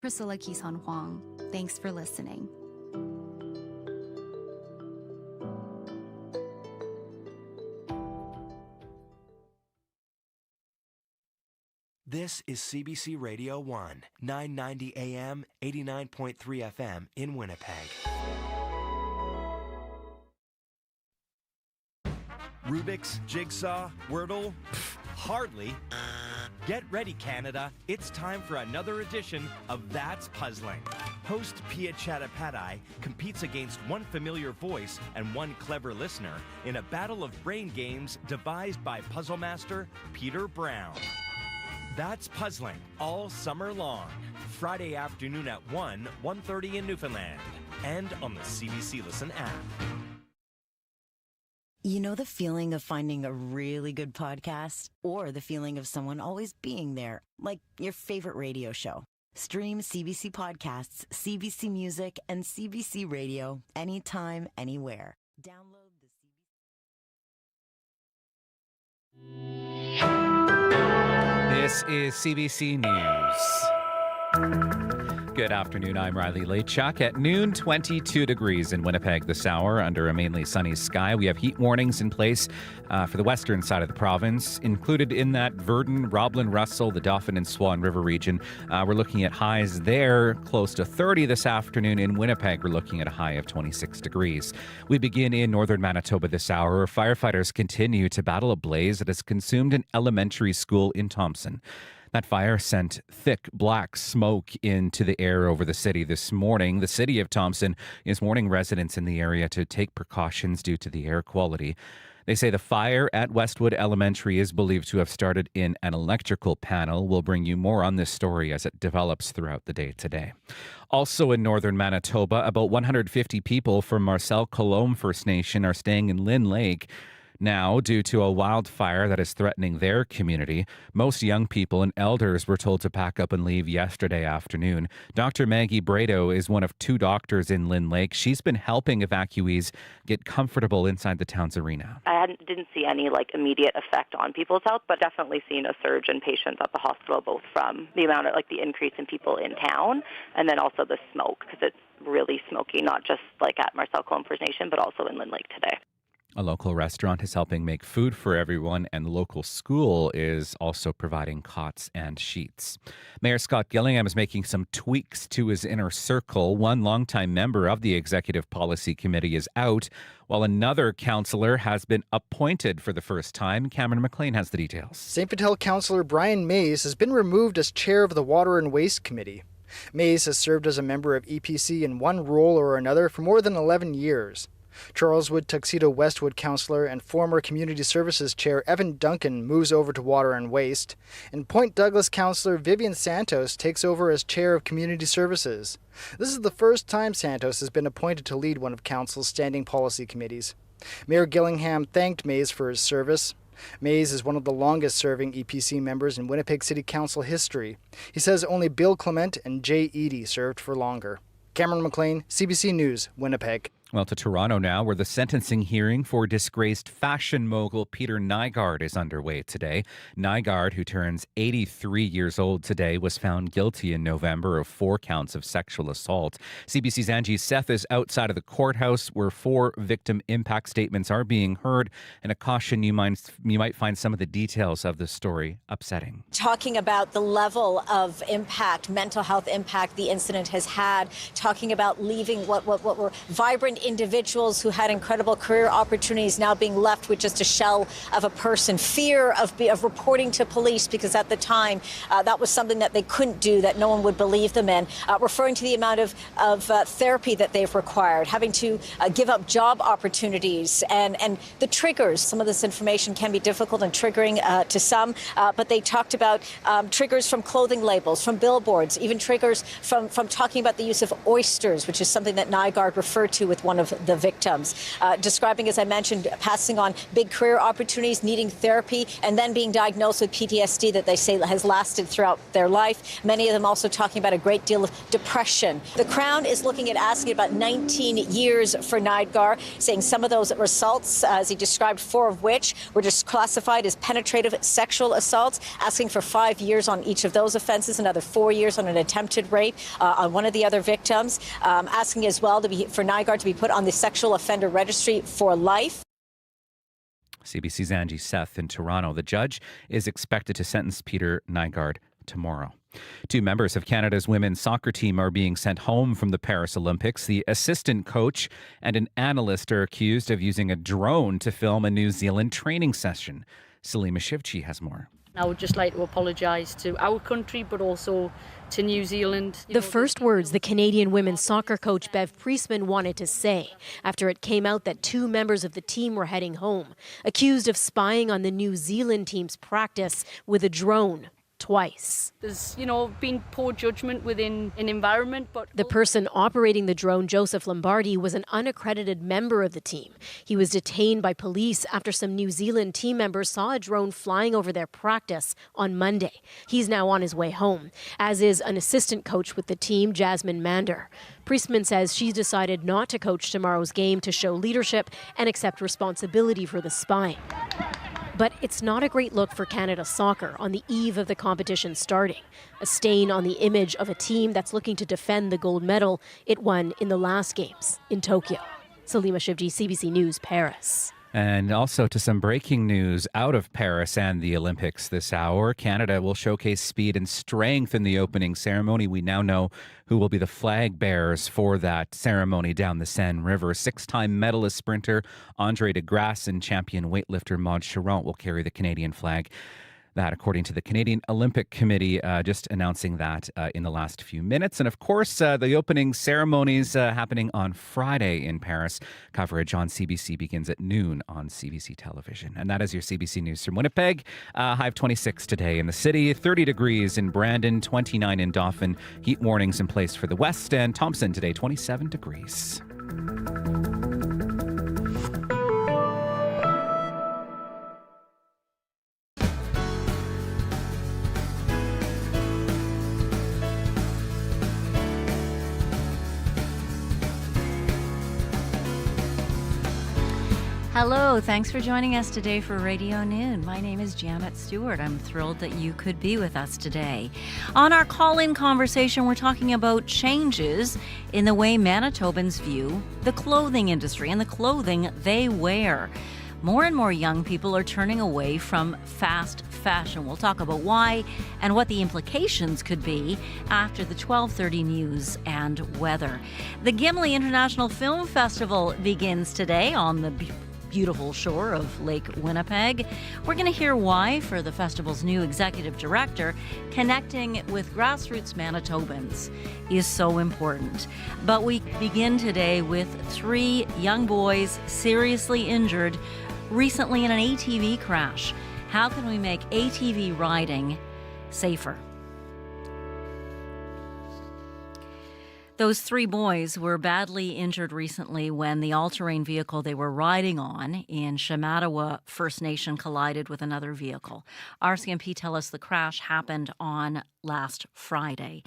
Priscilla Kison Huang. Thanks for listening. This is CBC Radio 1, 990 AM, 89.3 FM in Winnipeg. Rubik's, Jigsaw, Wordle? Hardly. Get ready, Canada. It's time for another edition of That's Puzzling. Host Pia Chattopadhyay competes against one familiar voice and one clever listener in a battle of brain games devised by puzzle master Peter Brown. That's Puzzling all summer long. Friday afternoon at 1:30 in Newfoundland. And on the CBC Listen app. You know the feeling of finding a really good podcast? Or the feeling of someone always being there, like your favorite radio show. Stream CBC Podcasts, CBC Music, and CBC Radio anytime, anywhere. Download the This is CBC News. Good afternoon, I'm Riley Lachuk. At noon, 22 degrees in Winnipeg this hour under a mainly sunny sky. We have heat warnings in place for the western side of the province. Included in that, Verdun, Roblin, Russell, the Dauphin and Swan River region. We're looking at highs there close to 30 this afternoon. In Winnipeg, we're looking at a high of 26 degrees. We begin in northern Manitoba this hour, where firefighters continue to battle a blaze that has consumed an elementary school in Thompson. That fire sent thick black smoke into the air over the city this morning. The city of Thompson is warning residents in the area to take precautions due to the air quality. They say the fire at Westwood Elementary is believed to have started in an electrical panel. We'll bring you more on this story as it develops throughout the day today. Also in northern Manitoba, about 150 people from Marcel Colombe First Nation are staying in Lynn Lake now due to a wildfire that is threatening their community. Most young people and elders were told to pack up and leave yesterday afternoon. Dr. Maggie Brado is one of two doctors in Lynn Lake. She's been helping evacuees get comfortable inside the town's arena. I didn't see any immediate effect on people's health, but definitely seen a surge in patients at the hospital, both from the amount of the increase in people in town and then also the smoke, because it's really smoky, not just at Marcel Colombe First Nation, but also in Lynn Lake today. A local restaurant is helping make food for everyone, and the local school is also providing cots and sheets. Mayor Scott Gillingham is making some tweaks to his inner circle. One longtime member of the Executive Policy Committee is out, while another councillor has been appointed for the first time. Cameron McLean has the details. St. Vital councillor Brian Mays has been removed as chair of the Water and Waste Committee. Mays has served as a member of EPC in one role or another for more than 11 years. Charleswood Tuxedo Westwood councillor and former Community Services Chair Evan Duncan moves over to Water and Waste, and Point Douglas councillor Vivian Santos takes over as Chair of Community Services. This is the first time Santos has been appointed to lead one of Council's standing policy committees. Mayor Gillingham thanked Mays for his service. Mays is one of the longest-serving EPC members in Winnipeg City Council history. He says only Bill Clement and Jay Eady served for longer. Cameron McLean, CBC News, Winnipeg. Well, to Toronto now, where the sentencing hearing for disgraced fashion mogul Peter Nygard is underway today. Nygard, who turns 83 years old today, was found guilty in November of 4 counts of sexual assault. CBC's Angie Seth is outside of the courthouse where 4 victim impact statements are being heard, and a caution you might find some of the details of the story upsetting. Talking about the level of impact, mental health impact the incident has had, talking about leaving what were vibrant individuals who had incredible career opportunities now being left with just a shell of a person. Fear of reporting to police, because at the time that was something that they couldn't do, that no one would believe them in. Referring to the amount of therapy that they've required, having to give up job opportunities, and the triggers. Some of this information can be difficult and triggering to some, but they talked about triggers from clothing labels, from billboards, even triggers from talking about the use of oysters, which is something that Nygard referred to with one one of the victims, describing, as I mentioned, passing on big career opportunities, needing therapy, and then being diagnosed with PTSD that they say has lasted throughout their life. Many of them also talking about a great deal of depression. The Crown is looking at asking about 19 years for Nidgar, saying some of those assaults, as he described, 4 of which were just classified as penetrative sexual assaults, asking for 5 years on each of those offenses, another 4 years on an attempted rape on one of the other victims, asking as well for Nidgar to be put on the sexual offender registry for life. CBC's Angie Seth in Toronto. The judge is expected to sentence Peter Nygard tomorrow. 2 members of Canada's women's soccer team are being sent home from the Paris Olympics. The assistant coach and an analyst are accused of using a drone to film a New Zealand training session. Salima Shivchi has more. I would just like to apologise to our country, but also to New Zealand. The first words the Canadian women's soccer coach Bev Priestman wanted to say after it came out that 2 members of the team were heading home, accused of spying on the New Zealand team's practice with a drone. Twice. There's, been poor judgment within an environment, but... The person operating the drone, Joseph Lombardi, was an unaccredited member of the team. He was detained by police after some New Zealand team members saw a drone flying over their practice on Monday. He's now on his way home, as is an assistant coach with the team, Jasmine Mander. Priestman says she's decided not to coach tomorrow's game to show leadership and accept responsibility for the spying. But it's not a great look for Canada soccer on the eve of the competition starting. A stain on the image of a team that's looking to defend the gold medal it won in the last games in Tokyo. Salima Shivji, CBC News, Paris. And also to some breaking news out of Paris and the Olympics this hour. Canada will showcase speed and strength in the opening ceremony. We now know who will be the flag bearers for that ceremony down the Seine River. 6-time medalist sprinter Andre de Grasse and champion weightlifter Maud Charron will carry the Canadian flag. That, according to the Canadian Olympic Committee, just announcing that in the last few minutes. And of course, the opening ceremonies happening on Friday in Paris. Coverage on CBC begins at noon on CBC television. And that is your CBC News from Winnipeg. High of 26 today in the city, 30 degrees in Brandon, 29 in Dauphin. Heat warnings in place for the west. And Thompson today, 27 degrees. Hello, thanks for joining us today for Radio Noon. My name is Janet Stewart. I'm thrilled that you could be with us today. On our call-in conversation, we're talking about changes in the way Manitobans view the clothing industry and the clothing they wear. More and more young people are turning away from fast fashion. We'll talk about why and what the implications could be after the 12:30 news and weather. The Gimli International Film Festival begins today on the beautiful shore of Lake Winnipeg. We're going to hear why for the festival's new executive director, connecting with grassroots Manitobans is so important. But we begin today with 3 young boys seriously injured recently in an ATV crash. How can we make ATV riding safer? Those 3 boys were badly injured recently when the all-terrain vehicle they were riding on in Shamattawa First Nation collided with another vehicle. RCMP tell us the crash happened on last Friday.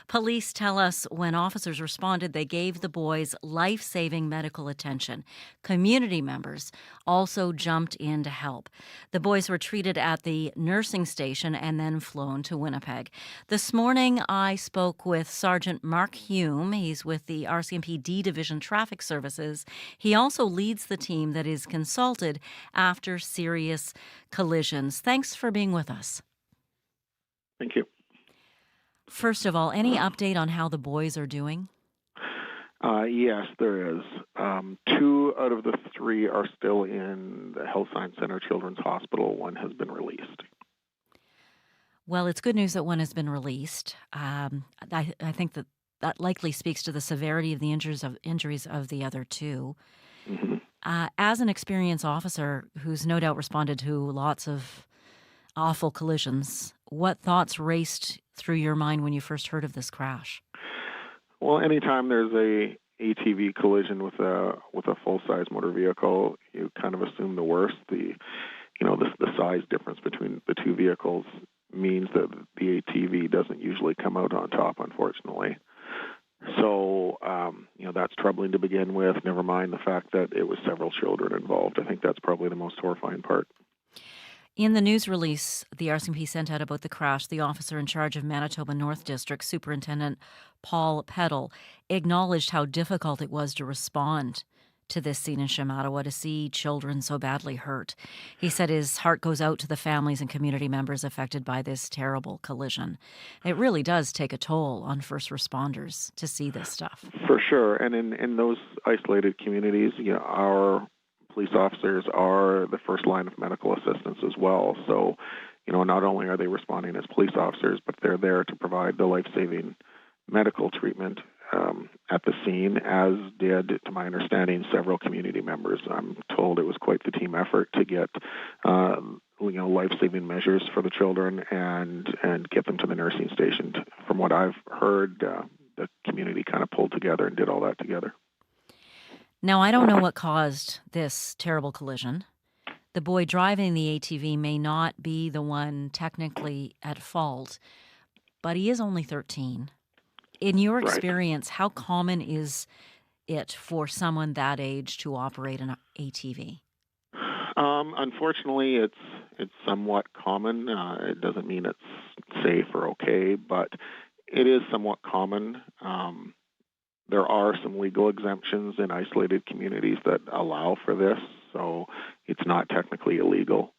Police tell us when officers responded, they gave the boys life-saving medical attention. Community members also jumped in to help. The boys were treated at the nursing station and then flown to Winnipeg. This morning, I spoke with Sergeant Mark Hume. He's with the RCMP D Division Traffic Services. He also leads the team that is consulted after serious collisions. Thanks for being with us. Thank you. First of all, any update on how the boys are doing? Yes, there is. 2 out of the 3 are still in the Health Science Center Children's Hospital. 1 has been released. Well, it's good news that 1 has been released. I think that likely speaks to the severity of the injuries of the other 2. Mm-hmm. As an experienced officer who's no doubt responded to lots of awful collisions, what thoughts raced through your mind when you first heard of this crash? Well, anytime there's a ATV collision with a full-size motor vehicle, you kind of assume the worst. The size difference between the two vehicles means that the ATV doesn't usually come out on top, unfortunately. So, that's troubling to begin with, never mind the fact that it was several children involved. I think that's probably the most horrifying part. In the news release the RCMP sent out about the crash, the officer in charge of Manitoba North District, Superintendent Paul Peddle, acknowledged how difficult it was to respond to this scene in Shamattawa, to see children so badly hurt. He said his heart goes out to the families and community members affected by this terrible collision. It really does take a toll on first responders to see this stuff. For sure. And in those isolated communities, our police officers are the first line of medical assistance as well. So, not only are they responding as police officers, but they're there to provide the life-saving medical treatment at the scene, as did, to my understanding, several community members. I'm told it was quite the team effort to get life-saving measures for the children and get them to the nursing station. From what I've heard, the community kind of pulled together and did all that together. Now, I don't know what caused this terrible collision. The boy driving the ATV may not be the one technically at fault, but he is only 13. In your experience, how common is it for someone that age to operate an ATV? Unfortunately, it's somewhat common. It doesn't mean it's safe or okay, but it is somewhat common. There are some legal exemptions in isolated communities that allow for this, so it's not technically illegal.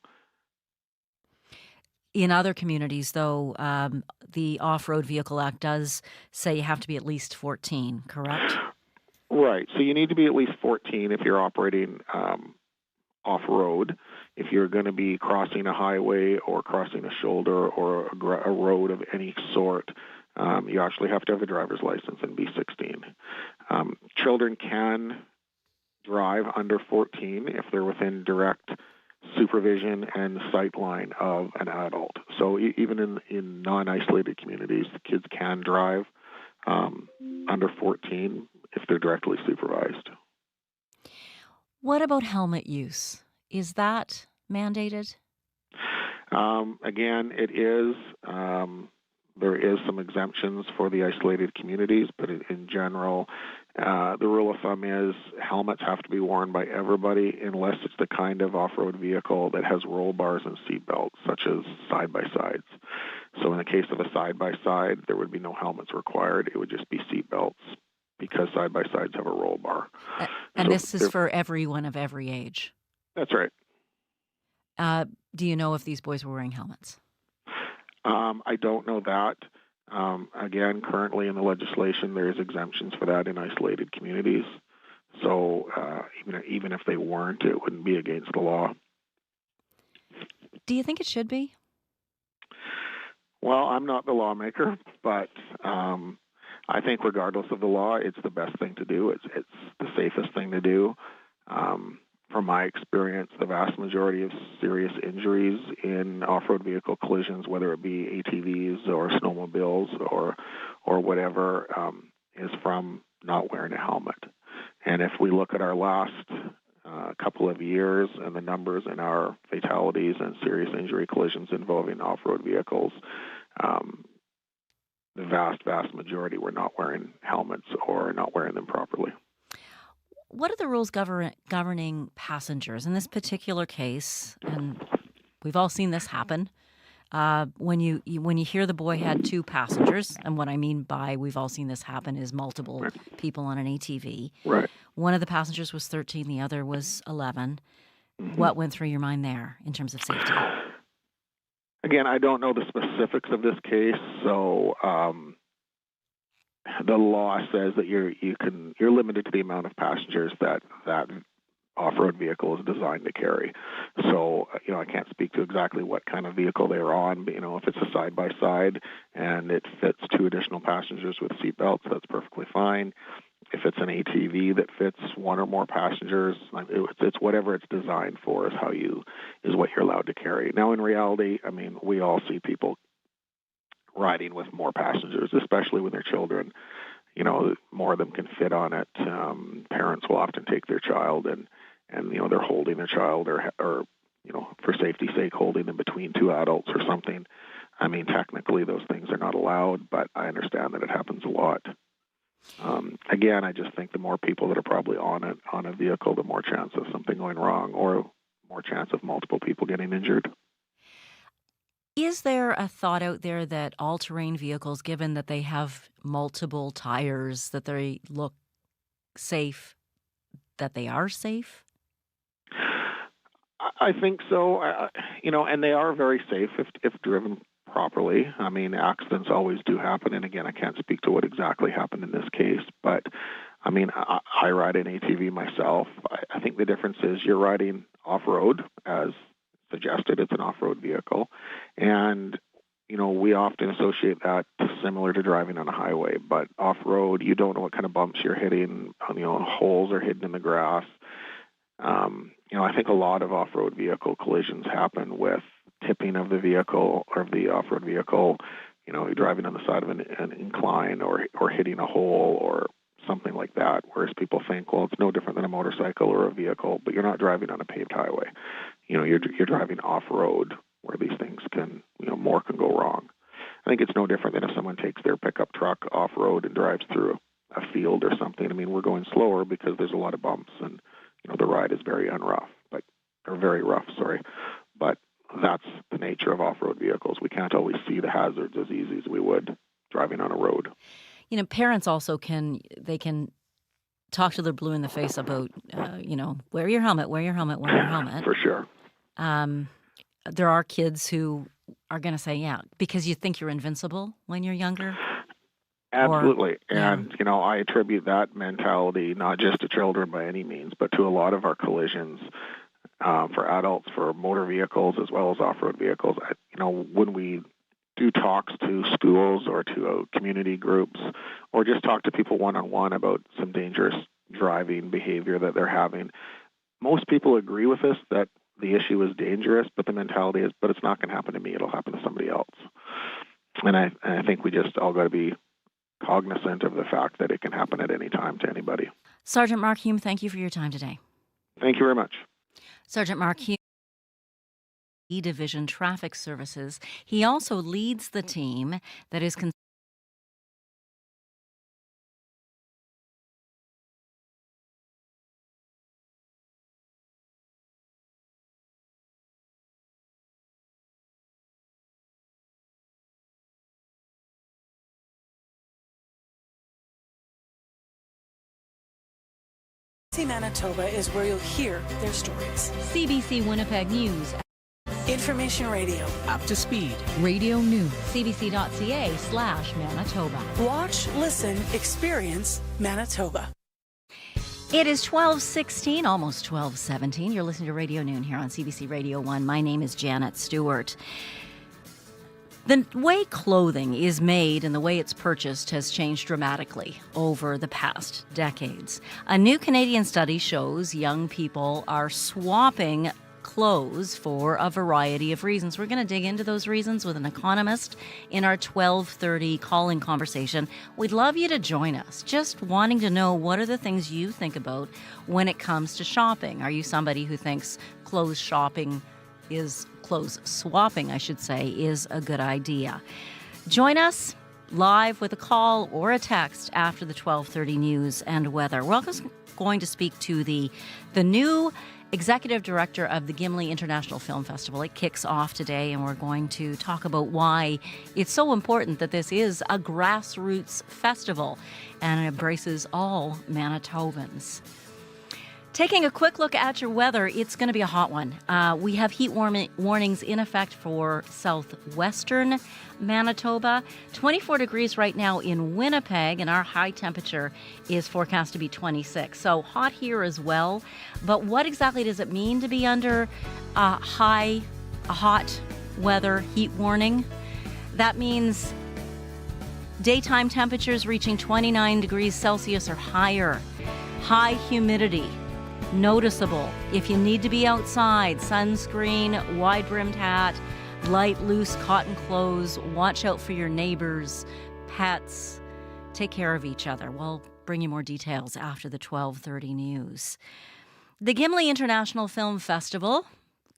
In other communities, though, the Off-Road Vehicle Act does say you have to be at least 14, correct? Right. So you need to be at least 14 if you're operating off-road. If you're going to be crossing a highway or crossing a shoulder or a road of any sort, you actually have to have a driver's license and be 16. Children can drive under 14 if they're within direct supervision and sight line of an adult. So even in non-isolated communities, the kids can drive under 14 if they're directly supervised. What about helmet use? Is that mandated? Again, it is. There is some exemptions for the isolated communities, but in general, the rule of thumb is helmets have to be worn by everybody unless it's the kind of off-road vehicle that has roll bars and seat belts, such as side-by-sides. So in the case of a side-by-side, there would be no helmets required. It would just be seat belts because side-by-sides have a roll bar. And so this is for everyone of every age? That's right. Do you know if these boys were wearing helmets? I don't know that. Again, currently in the legislation, there's exemptions for that in isolated communities. So even if they weren't, it wouldn't be against the law. Do you think it should be? Well, I'm not the lawmaker, but I think regardless of the law, it's the best thing to do. It's the safest thing to do. From my experience, the vast majority of serious injuries in off-road vehicle collisions, whether it be ATVs or snowmobiles or whatever, is from not wearing a helmet. And if we look at our last couple of years and the numbers in our fatalities and serious injury collisions involving off-road vehicles, the vast majority were not wearing helmets or not wearing them properly. What are the rules governing passengers? In this particular case, and we've all seen this happen, when you hear the boy had two passengers, and what I mean by we've all seen this happen is multiple people on an ATV. Right. One of the passengers was 13, the other was 11. Mm-hmm. What went through your mind there in terms of safety? Again, I don't know the specifics of this case, so the law says that you're limited to the amount of passengers that off-road vehicle is designed to carry. So, I can't speak to exactly what kind of vehicle they're on, but, if it's a side-by-side and it fits two additional passengers with seatbelts, that's perfectly fine. If it's an ATV that fits one or more passengers, it's whatever it's designed for is what you're allowed to carry. Now, in reality, we all see people riding with more passengers, especially with their children. more of them can fit on it. Parents will often take their child and they're holding their child or for safety's sake, holding them between two adults or something. I mean, technically those things are not allowed, but I understand that it happens a lot. Again, I just think the more people that are probably on a vehicle, the more chance of something going wrong or more chance of multiple people getting injured. Is there a thought out there that all-terrain vehicles, given that they have multiple tires, that they look safe, that they are safe? I think so. And they are very safe if driven properly. I mean, accidents always do happen, and again, I can't speak to what exactly happened in this case, but I mean, I ride an ATV myself. I think the difference is you're riding off-road, as suggested. It's an off-road vehicle, and we often associate that similar to driving on a highway, but off-road, you don't know what kind of bumps you're hitting. Holes are hidden in the grass. I think a lot of off-road vehicle collisions happen with tipping of the vehicle or of the off-road vehicle, you're driving on the side of an incline or hitting a hole or something like that, whereas people think, well, it's no different than a motorcycle or a vehicle, but you're not driving on a paved highway. You're driving off-road where these things more can go wrong. I think it's no different than if someone takes their pickup truck off-road and drives through a field or something. I mean, we're going slower because there's a lot of bumps and, the ride is very very rough, but that's the nature of off-road vehicles. We can't always see the hazards as easy as we would driving on a road. Parents also can talk to their blue in the face about, wear your helmet. For sure. There are kids who are going to say, yeah, because you think you're invincible when you're younger. Absolutely. I attribute that mentality not just to children by any means, but to a lot of our collisions for adults, for motor vehicles as well as off-road vehicles. When we do talks to schools or to community groups or just talk to people one-on-one about some dangerous driving behavior that they're having, most people agree with us that the issue is dangerous, but the mentality is, but it's not going to happen to me. It'll happen to somebody else. And I think we just all got to be cognizant of the fact that it can happen at any time to anybody. Sergeant Mark Hume, thank you for your time today. Thank you very much. Sergeant Mark Hume, E-Division Traffic Services. He also leads the team that is Manitoba is where you'll hear their stories. CBC Winnipeg News. Information radio. Up to speed. Radio News. CBC.ca/Manitoba. Watch, listen, experience Manitoba. It is 12:16, almost 12:17. You're listening to Radio Noon here on CBC Radio 1. My name is Janet Stewart. The way clothing is made and the way it's purchased has changed dramatically over the past decades. A new Canadian study shows young people are swapping clothes for a variety of reasons. We're going to dig into those reasons with an economist in our 12:30 call-in conversation. We'd love you to join us, just wanting to know what are the things you think about when it comes to shopping. Are you somebody who thinks clothes swapping, is a good idea? Join us live with a call or a text after the 12:30 news and weather. We're also going to speak to the new executive director of the Gimli International Film Festival. It kicks off today, and we're going to talk about why it's so important that this is a grassroots festival and it embraces all Manitobans. Taking a quick look at your weather, it's going to be a hot one. We have heat warnings in effect for southwestern Manitoba. 24 degrees right now in Winnipeg, and our high temperature is forecast to be 26. So hot here as well. But what exactly does it mean to be under a hot weather heat warning? That means daytime temperatures reaching 29 degrees Celsius or higher. High humidity. Noticeable. If you need to be outside, sunscreen, wide-brimmed hat, light, loose cotton clothes, watch out for your neighbors, pets. Take care of each other. We'll bring you more details after the 12:30 news. The Gimli International Film Festival,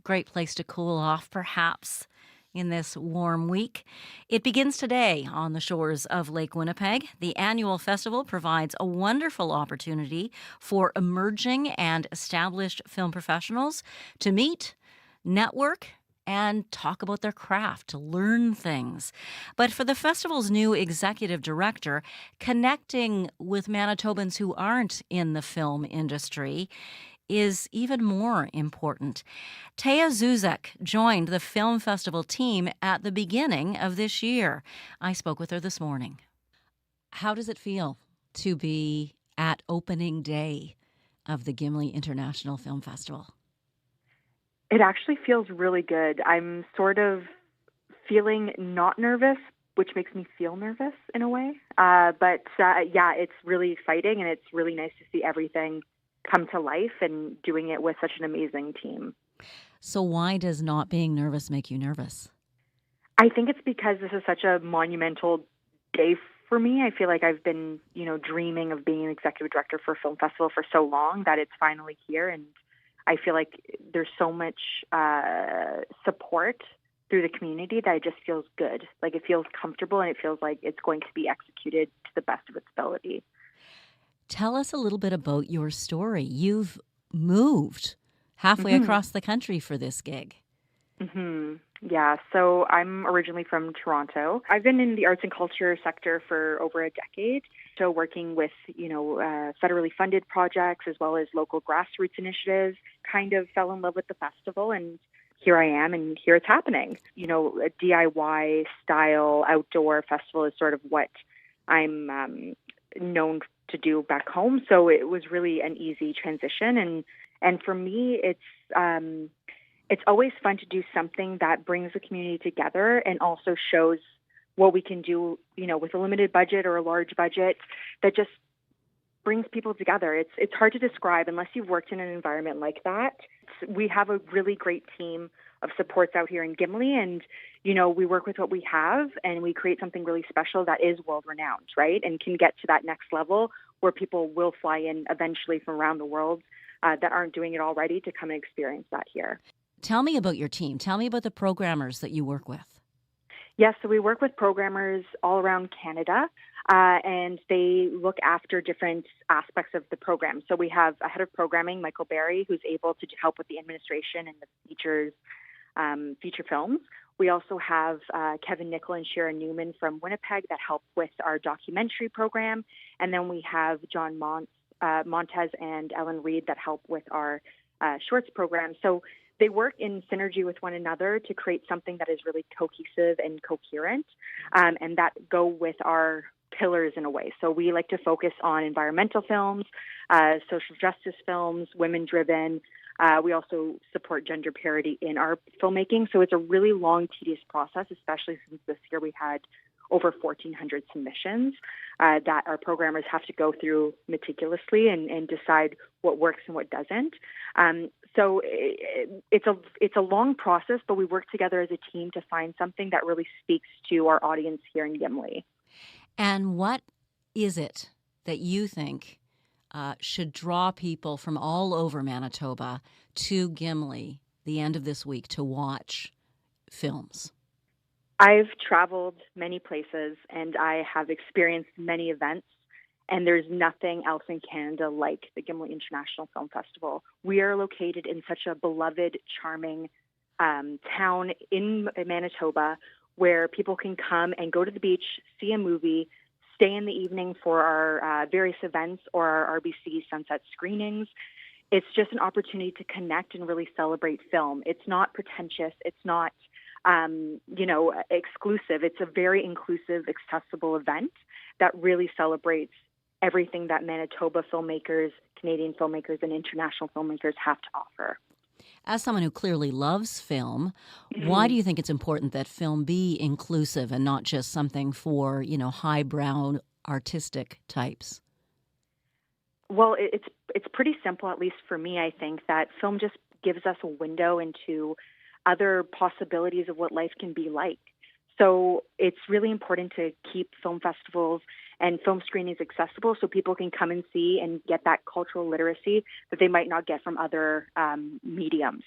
great place to cool off perhaps in this warm week. It begins today on the shores of Lake Winnipeg. The annual festival provides a wonderful opportunity for emerging and established film professionals to meet, network, and talk about their craft, to learn things. But for the festival's new executive director, connecting with Manitobans who aren't in the film industry is even more important. Taya Zuzek joined the film festival team at the beginning of this year. I spoke with her this morning. How does it feel to be at opening day of the Gimli International Film Festival? It actually feels really good. I'm sort of feeling not nervous, which makes me feel nervous in a way. But it's really exciting, and it's really nice to see everything come to life and doing it with such an amazing team. So why does not being nervous make you nervous? I think it's because this is such a monumental day for me. I feel like I've been, dreaming of being an executive director for a film festival for so long that it's finally here. And I feel like there's so much support through the community that it just feels good. Like it feels comfortable, and it feels like it's going to be executed to the best of its ability. Tell us a little bit about your story. You've moved halfway across the country for this gig. Yeah, so I'm originally from Toronto. I've been in the arts and culture sector for over a decade, so working with, federally funded projects as well as local grassroots initiatives. Kind of fell in love with the festival, and here I am, and here it's happening. A DIY style outdoor festival is sort of what I'm known to do back home, so it was really an easy transition. And for me, it's always fun to do something that brings the community together and also shows what we can do, with a limited budget or a large budget that just brings people together. It's hard to describe unless you've worked in an environment like that. We have a really great team of supports out here in Gimli, and we work with what we have, and we create something really special that is world-renowned, right, and can get to that next level where people will fly in eventually from around the world that aren't doing it already to come and experience that here. Tell me about your team. Tell me about the programmers that you work with. Yes, so we work with programmers all around Canada, and they look after different aspects of the program. So we have a head of programming, Michael Barry, who's able to help with the administration and the feature films. We also have Kevin Nickel and Shira Newman from Winnipeg that help with our documentary program. And then we have John Montez and Ellen Reed that help with our shorts program. So they work in synergy with one another to create something that is really cohesive and coherent, and that go with our pillars in a way. So we like to focus on environmental films, social justice films, women-driven. We also support gender parity in our filmmaking. So it's a really long, tedious process, especially since this year we had over 1,400 submissions that our programmers have to go through meticulously and decide what works and what doesn't. So it's a long process, but we work together as a team to find something that really speaks to our audience here in Gimli. And what is it that you think should draw people from all over Manitoba to Gimli the end of this week to watch films? I've traveled many places, and I have experienced many events, and there's nothing else in Canada like the Gimli International Film Festival. We are located in such a beloved, charming town in Manitoba where people can come and go to the beach, see a movie, stay in the evening for our various events or our RBC sunset screenings. It's just an opportunity to connect and really celebrate film. It's not pretentious. It's not exclusive. It's a very inclusive, accessible event that really celebrates everything that Manitoba filmmakers, Canadian filmmakers, and international filmmakers have to offer. As someone who clearly loves film, why do you think it's important that film be inclusive and not just something for, highbrow artistic types? Well, it's pretty simple, at least for me. I think that film just gives us a window into other possibilities of what life can be like. So it's really important to keep film festivals and film screenings accessible so people can come and see and get that cultural literacy that they might not get from other mediums.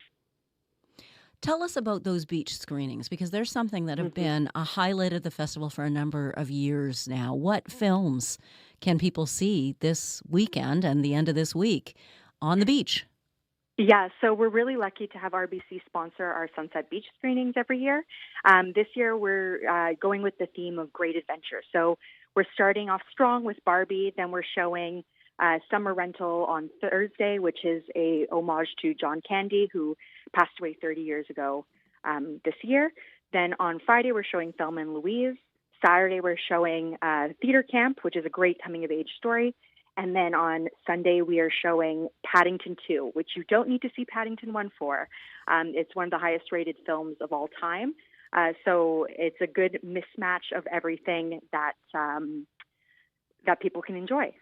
Tell us about those beach screenings, because there's something that have been a highlight of the festival for a number of years now. What films can people see this weekend and the end of this week on the beach? Yeah, so we're really lucky to have RBC sponsor our Sunset Beach screenings every year. This year we're going with the theme of great adventure. So we're starting off strong with Barbie, then we're showing Summer Rental on Thursday, which is a homage to John Candy, who passed away 30 years ago this year. Then on Friday, we're showing Thelma and Louise. Saturday, we're showing Theater Camp, which is a great coming-of-age story. And then on Sunday, we are showing Paddington 2, which you don't need to see Paddington 1 for. It's one of the highest-rated films of all time. So it's a good mismatch of everything that that people can enjoy.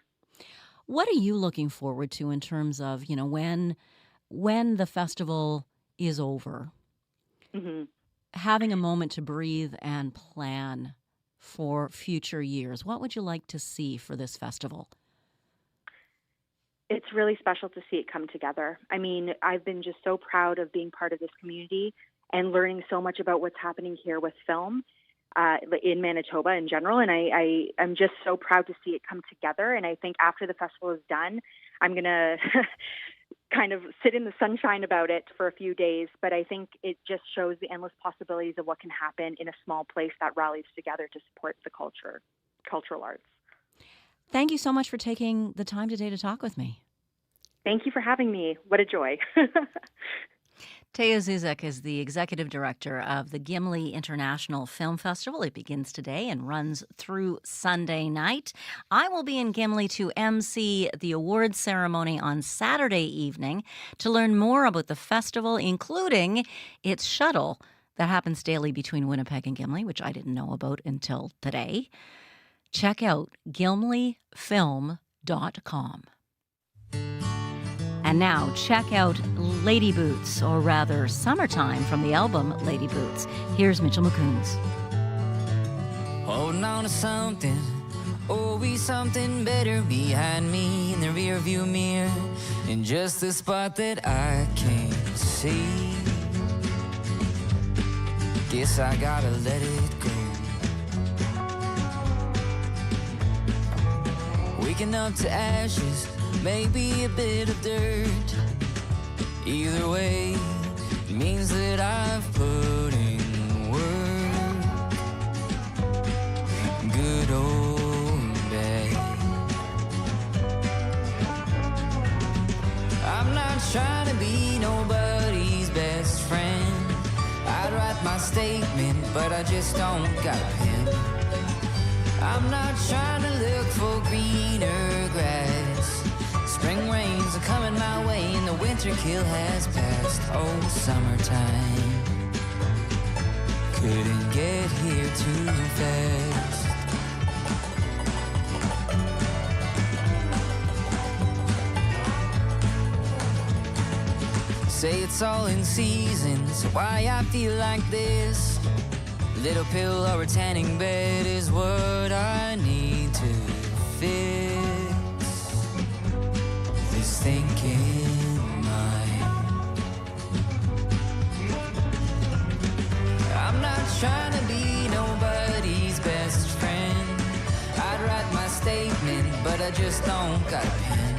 What are you looking forward to in terms of, when the festival is over, having a moment to breathe and plan for future years? What would you like to see for this festival? It's really special to see it come together. I mean, I've been just so proud of being part of this community and learning so much about what's happening here with film in Manitoba in general. And I'm just so proud to see it come together. And I think after the festival is done, I'm going to kind of sit in the sunshine about it for a few days. But I think it just shows the endless possibilities of what can happen in a small place that rallies together to support the cultural arts. Thank you so much for taking the time today to talk with me. Thank you for having me. What a joy. Taya Zuzek is the executive director of the Gimli International Film Festival. It begins today and runs through Sunday night. I will be in Gimli to MC the awards ceremony on Saturday evening to learn more about the festival, including its shuttle that happens daily between Winnipeg and Gimli, which I didn't know about until today. Check out gimlifilm.com. And now, check out Lady Boots, or rather, Summertime from the album Lady Boots. Here's Mitchell McCoons. Holding on to something, always something better behind me in the rearview mirror, in just the spot that I can't see. Guess I gotta let it go. Waking up to ashes, maybe a bit of dirt. Either way, it means that I've put in work. Good or bad. I'm not trying to be nobody's best friend. I'd write my statement, but I just don't got a pen. I'm not trying to look for greener grass. Spring rains are coming my way and the winter kill has passed. Oh, summertime couldn't get here too fast. Say it's all in season, so why I feel like this. Little pill or a tanning bed is what I need to fix this thinking mind. I'm not trying to be nobody's best friend. I'd write my statement, but I just don't got a pen.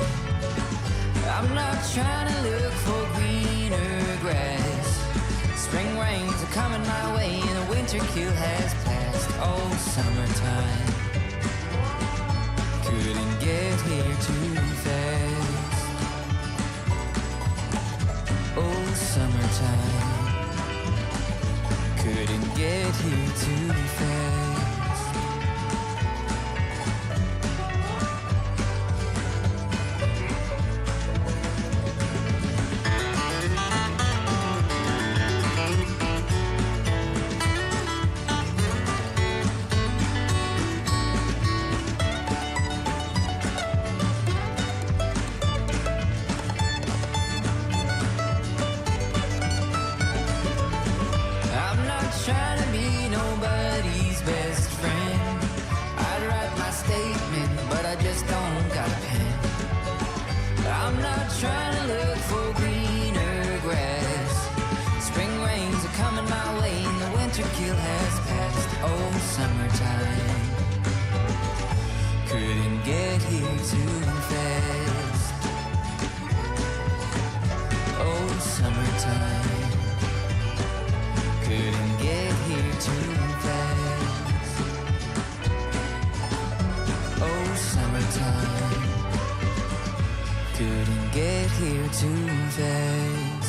I'm not trying to look for greener grass. Spring rains are coming my way and the winter kill has passed. Oh, summertime couldn't get here too fast. Oh, summertime couldn't get here too fast. Trying to be nobody's temperature kill has passed. Oh, summertime couldn't get here too fast. Oh, summertime couldn't get here too fast. Oh, summertime couldn't get here too fast.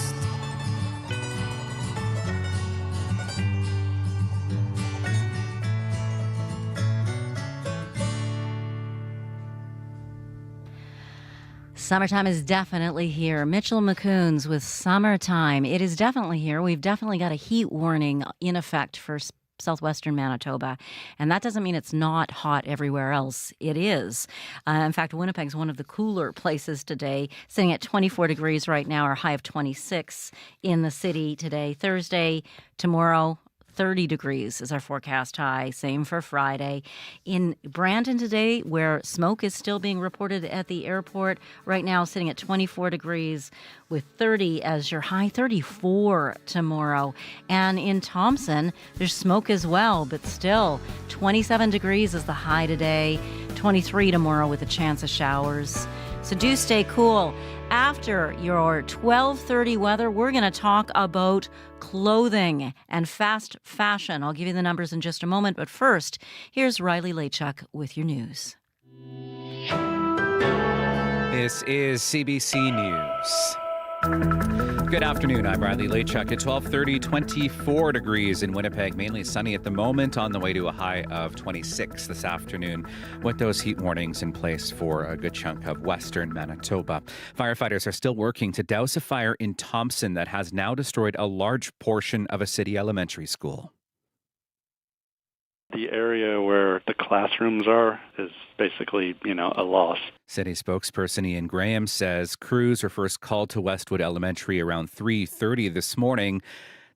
Summertime is definitely here. Mitchell McCoons with Summertime. It is definitely here. We've definitely got a heat warning in effect for southwestern Manitoba. And that doesn't mean it's not hot everywhere else. It is. In fact, Winnipeg's one of the cooler places today, sitting at 24 degrees right now, our high of 26 in the city today. Thursday, tomorrow, 30 degrees is our forecast high. Same for Friday. In Brandon today, where smoke is still being reported at the airport, right now sitting at 24 degrees with 30 as your high, 34 tomorrow. And in Thompson, there's smoke as well, but still 27 degrees is the high today, 23 tomorrow with a chance of showers. So do stay cool. After your 12:30 weather, we're going to talk about clothing and fast fashion. I'll give you the numbers in just a moment, but first, here's Riley Lachuk with your news. This is CBC News. Good afternoon. I'm Riley Lachuk. At 12:30, 24 degrees in Winnipeg. Mainly sunny at the moment, on the way to a high of 26 this afternoon, with those heat warnings in place for a good chunk of western Manitoba. Firefighters are still working to douse a fire in Thompson that has now destroyed a large portion of a city elementary school. The area where the classrooms are is basically, a loss. City spokesperson Ian Graham says crews were first called to Westwood Elementary around 3:30 this morning.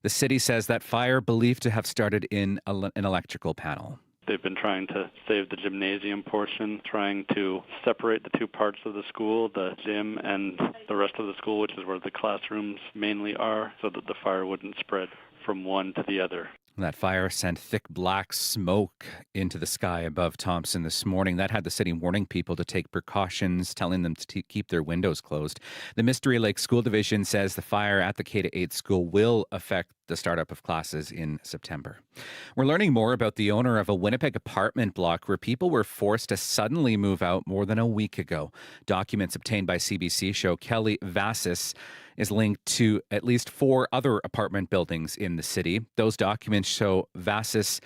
The city says that fire believed to have started in an electrical panel. They've been trying to save the gymnasium portion, trying to separate the two parts of the school, the gym and the rest of the school, which is where the classrooms mainly are, so that the fire wouldn't spread from one to the other. That fire sent thick black smoke into the sky above Thompson this morning. That had the city warning people to take precautions, telling them to keep their windows closed. The Mystery Lake School Division says the fire at the K-8 school will affect the startup of classes in September. We're learning more about the owner of a Winnipeg apartment block where people were forced to suddenly move out more than a week ago. Documents obtained by CBC show Kelly Vassis is linked to at least 4 other apartment buildings in the city. Those documents show Vassis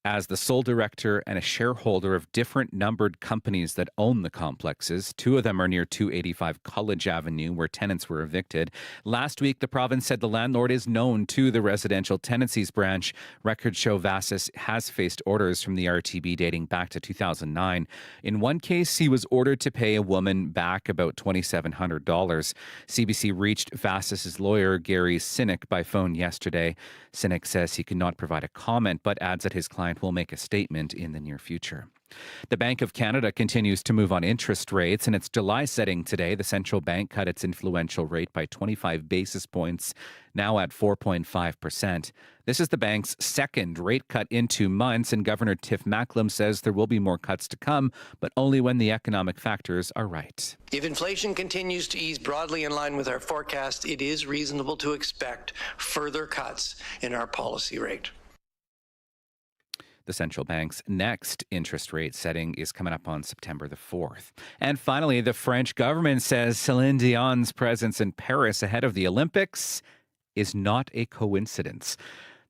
as the sole director and a shareholder of different numbered companies that own the complexes. 2 of them are near 285 College Avenue, where tenants were evicted. Last week, the province said the landlord is known to the residential tenancies branch. Records show Vassis has faced orders from the RTB dating back to 2009. In one case, he was ordered to pay a woman back about $2,700. CBC reached Vassis's lawyer, Gary Sinek, by phone yesterday. Sinek says he could not provide a comment, but adds that his client will make a statement in the near future. The Bank of Canada continues to move on interest rates. In its July setting today, the central bank cut its influential rate by 25 basis points, now at 4.5%. This is the bank's second rate cut in 2 months, and Governor Tiff Macklem says there will be more cuts to come, but only when the economic factors are right. If inflation continues to ease broadly in line with our forecast, it is reasonable to expect further cuts in our policy rate. The central bank's next interest rate setting is coming up on September the 4th. And finally, the French government says Celine Dion's presence in Paris ahead of the Olympics is not a coincidence.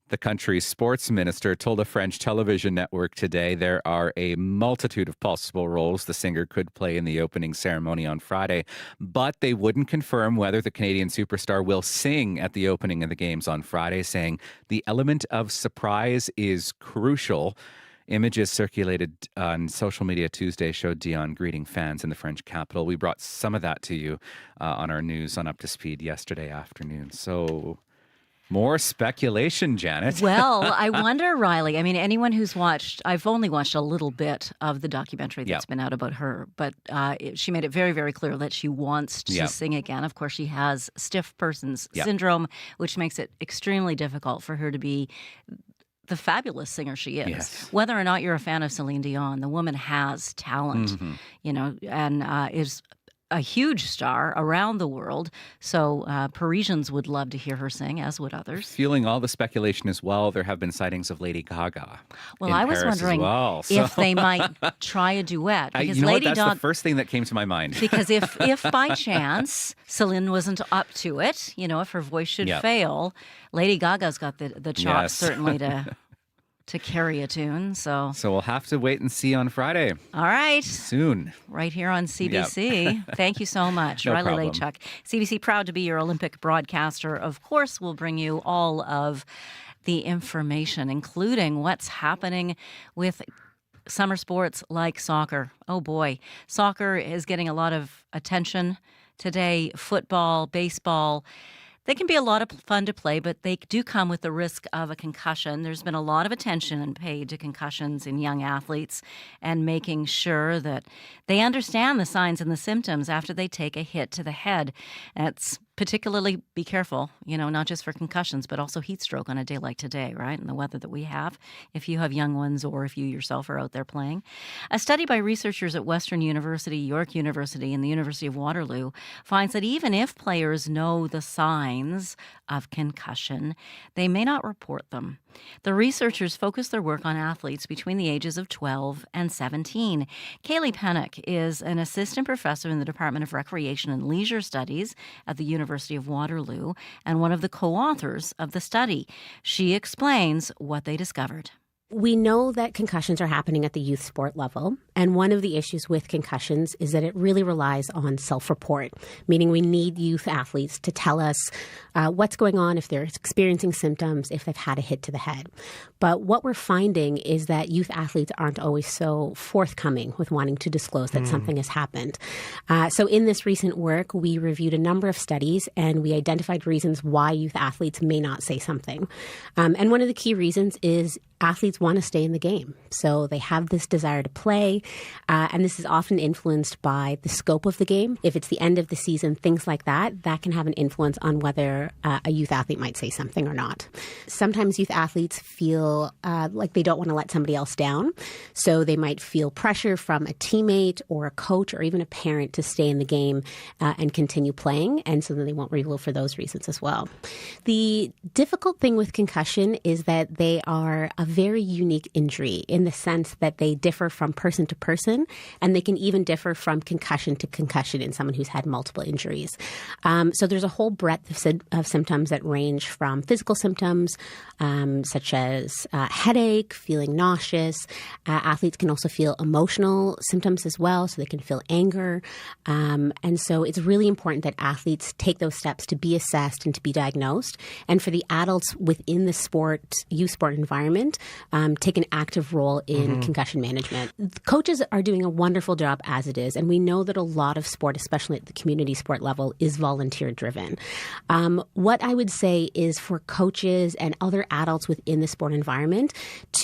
The country's sports minister told a French television network today there are a multitude of possible roles the singer could play in the opening ceremony on Friday, but they wouldn't confirm whether the Canadian superstar will sing at the opening of the games on Friday, saying the element of surprise is crucial. Images circulated on social media Tuesday showed Dion greeting fans in the French capital. We brought some of that to you on our news on Up to Speed yesterday afternoon. So more speculation, Janet. Well, I wonder, Riley, I mean, anyone who's watched, I've only watched a little bit of the documentary that's been out about her, but she made it very, very clear that she wants to sing again. Of course, she has stiff person's syndrome, which makes it extremely difficult for her to be the fabulous singer she is. Yes. Whether or not you're a fan of Celine Dion, the woman has talent, and is a huge star around the world. So Parisians would love to hear her sing, as would others. Fueling all the speculation as well, there have been sightings of Lady Gaga. Well, I was Paris wondering if they might try a duet. Because that's the first thing that came to my mind. Because if by chance Celine wasn't up to it, if her voice should fail, Lady Gaga's got the chops certainly to carry a tune. So we'll have to wait and see on Friday. All right. Soon. Right here on CBC. Thank you so much. No Riley problem. Lachuk. CBC, proud to be your Olympic broadcaster. Of course, we'll bring you all of the information, including what's happening with summer sports like soccer. Oh boy. Soccer is getting a lot of attention today. Football, baseball. They can be a lot of fun to play, but they do come with the risk of a concussion. There's been a lot of attention paid to concussions in young athletes and making sure that they understand the signs and the symptoms after they take a hit to the head. That's particularly be careful, not just for concussions, but also heat stroke on a day like today, right? And the weather that we have, if you have young ones or if you yourself are out there playing. A study by researchers at Western University, York University, and the University of Waterloo finds that even if players know the signs of concussion, they may not report them. The researchers focus their work on athletes between the ages of 12 and 17. Kaylee Pennock is an assistant professor in the Department of Recreation and Leisure Studies at the University of Waterloo and one of the co-authors of the study. She explains what they discovered. We know that concussions are happening at the youth sport level, and one of the issues with concussions is that it really relies on self-report, meaning we need youth athletes to tell us what's going on, if they're experiencing symptoms, if they've had a hit to the head. But what we're finding is that youth athletes aren't always so forthcoming with wanting to disclose that something has happened. So in this recent work, we reviewed a number of studies, and we identified reasons why youth athletes may not say something. And one of the key reasons is athletes want to stay in the game. So they have this desire to play, and this is often influenced by the scope of the game. If it's the end of the season, things like that can have an influence on whether a youth athlete might say something or not. Sometimes youth athletes feel like they don't want to let somebody else down, so they might feel pressure from a teammate or a coach or even a parent to stay in the game and continue playing, and so then they won't reveal for those reasons as well. The difficult thing with concussion is that they are a very unique injury in the sense that they differ from person to person, and they can even differ from concussion to concussion in someone who's had multiple injuries. So there's a whole breadth of symptoms that range from physical symptoms, such as headache, feeling nauseous. Athletes can also feel emotional symptoms as well, so they can feel anger. And so it's really important that athletes take those steps to be assessed and to be diagnosed. And for the adults within the youth sport environment, take an active role in concussion management. Coaches are doing a wonderful job as it is, and we know that a lot of sport, especially at the community sport level, is volunteer driven. What I would say is for coaches and other adults within the sport environment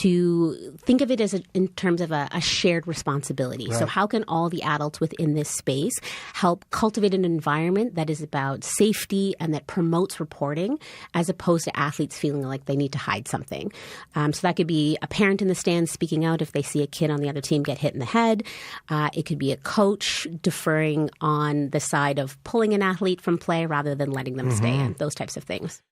to think of it as in terms of a shared responsibility. Right. So how can all the adults within this space help cultivate an environment that is about safety and that promotes reporting as opposed to athletes feeling like they need to hide something. So that could be a parent in the stands speaking out if they see a kid on the other team get hit in the head. It could be a coach deferring on the side of pulling an athlete from play rather than letting them stay in, those types of things.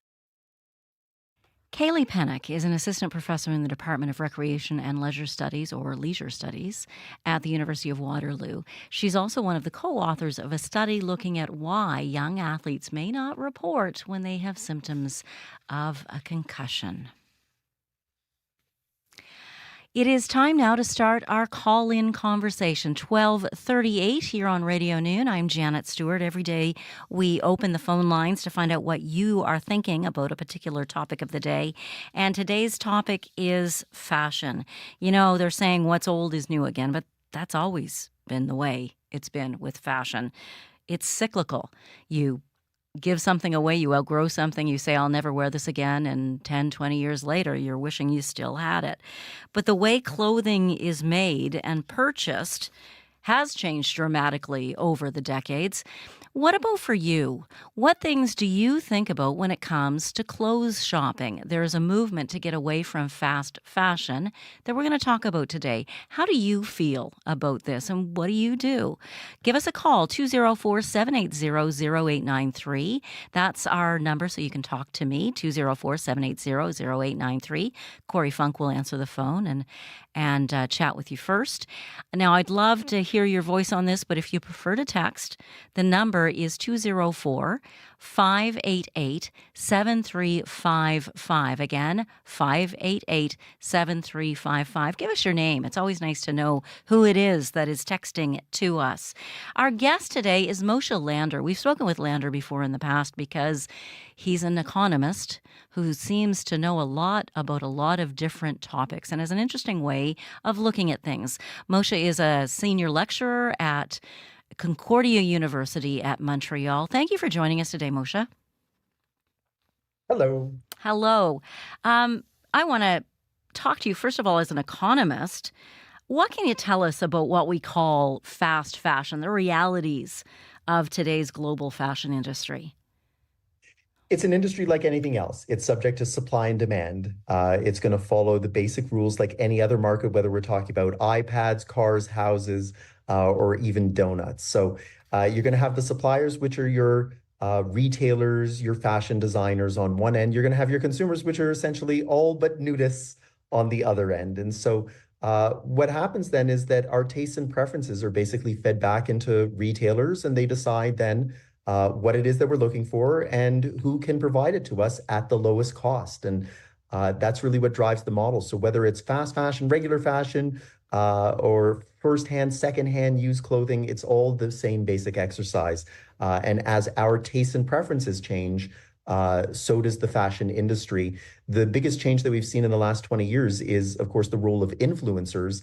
Kaylee Pennock is an assistant professor in the Department of Recreation and Leisure Studies, or Leisure Studies, at the University of Waterloo. She's also one of the co-authors of a study looking at why young athletes may not report when they have symptoms of a concussion. It is time now to start our call-in conversation. 12:38 here on Radio Noon. I'm Janet Stewart. Every day we open the phone lines to find out what you are thinking about a particular topic of the day. And today's topic is fashion. They're saying what's old is new again, but that's always been the way it's been with fashion. It's cyclical. You give something away, you outgrow something, you say, I'll never wear this again, and 10, 20 years later, you're wishing you still had it. But the way clothing is made and purchased has changed dramatically over the decades. What about for you? What things do you think about when it comes to clothes shopping? There's a movement to get away from fast fashion that we're going to talk about today. How do you feel about this, and what do you do? Give us a call, 204-780-0893. That's our number, so you can talk to me, 204-780-0893. Corey Funk will answer the phone and chat with you first. Now, I'd love to hear your voice on this, but if you prefer to text, the number is 204-588-7355. Again, 588-7355. Give us your name. It's always nice to know who it is that is texting to us. Our guest today is Moshe Lander. We've spoken with Lander before in the past because he's an economist who seems to know a lot about a lot of different topics and has an interesting way of looking at things. Moshe is a senior lecturer at Concordia University at Montreal. Thank you for joining us today, Moshe. Hello. Hello. I want to talk to you, first of all, as an economist. What can you tell us about what we call fast fashion, the realities of today's global fashion industry? It's an industry like anything else. It's subject to supply and demand. It's going to follow the basic rules like any other market, whether we're talking about iPads, cars, houses, or even donuts. So you're going to have the suppliers, which are your retailers, your fashion designers on one end. You're going to have your consumers, which are essentially all but nudists on the other end. And so what happens then is that our tastes and preferences are basically fed back into retailers, and they decide then what it is that we're looking for and who can provide it to us at the lowest cost. And that's really what drives the model. So whether it's fast fashion, regular fashion, or first-hand, second-hand used clothing, it's all the same basic exercise. And as our tastes and preferences change, so does the fashion industry. The biggest change that we've seen in the last 20 years is, of course, the role of influencers.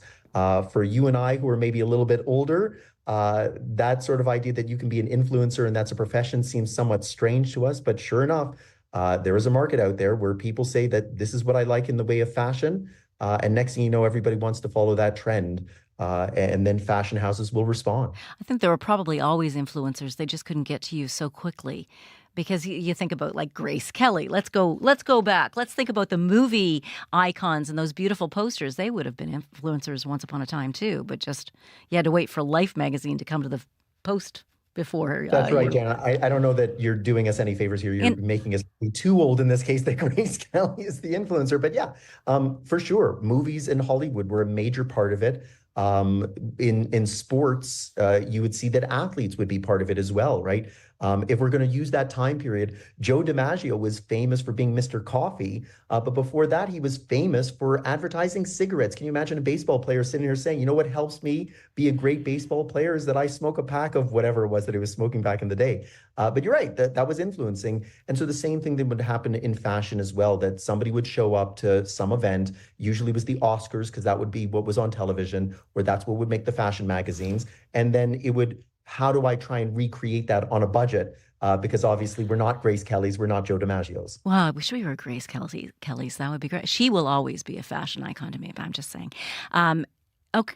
For you and I, who are maybe a little bit older, that sort of idea that you can be an influencer and that's a profession seems somewhat strange to us. But sure enough, there is a market out there where people say that this is what I like in the way of fashion. And next thing you know, everybody wants to follow that trend. And then fashion houses will respond. I think there were probably always influencers. They just couldn't get to you so quickly. Because you think about like Grace Kelly. Let's go back. Let's think about the movie icons and those beautiful posters. They would have been influencers once upon a time too, but just you had to wait for Life magazine to come to the post before. That's right, Jana. I don't know that you're doing us any favors here. You're making us too old in this case that Grace Kelly is the influencer. But yeah, for sure, movies in Hollywood were a major part of it. In sports, you would see that athletes would be part of it as well, right? If we're going to use that time period, Joe DiMaggio was famous for being Mr. Coffee, but before that, he was famous for advertising cigarettes. Can you imagine a baseball player sitting here saying, you know what helps me be a great baseball player is that I smoke a pack of whatever it was that he was smoking back in the day. But you're right, that was influencing. And so the same thing that would happen in fashion as well, that somebody would show up to some event, usually it was the Oscars, because that would be what was on television, or that's what would make the fashion magazines. And then it would, how do I try and recreate that on a budget? Because obviously we're not Grace Kellys, we're not Joe DiMaggio's. Wow, I wish we were Grace Kelly's. That would be great. She will always be a fashion icon to me, but I'm just saying.